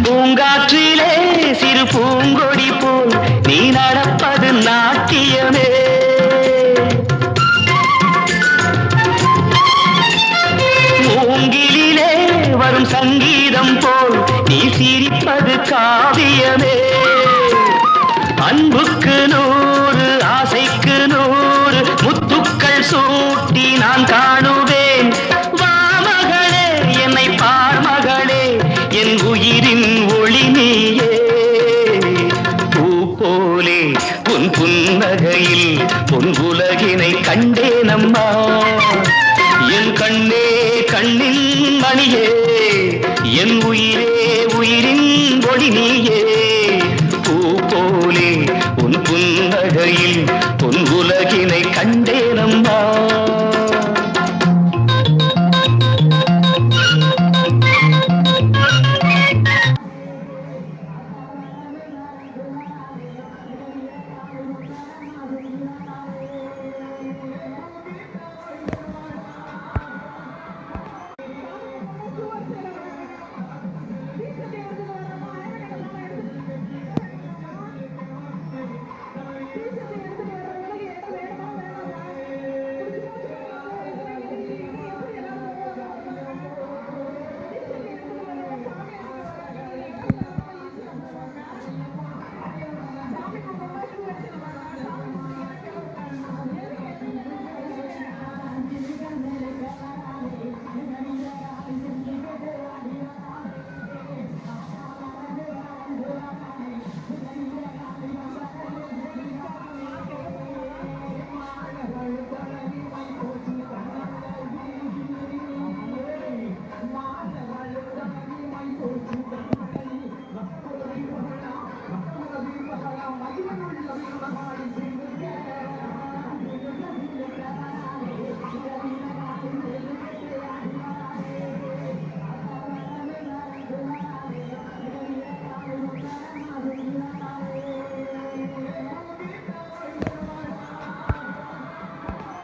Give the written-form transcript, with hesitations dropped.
பூங்காற்றிலே சிறு பூங்கொடி போல் நீ நடப்பது நாட்டியமே. மூங்கிலே வரும் சங்கீதம் போல் நீ சிரிப்பது காவியமே. அன்புக்கு 100 ஆசைக்கு 100 முத்துக்கள் சூட்டி நான் காணுவேன். வா மகளே என்னை பார் மகளே என் உயிரின் ஒளி நீயே. பூ போலே உன் புன்னகையில் பொன் உலகினை கண்டேனம்மா. என் கண்ணே கண்ணின் மணியே என் உயிரே உயிரின் ஒளி நீயே. பூ போலே உன் புன்னகையில்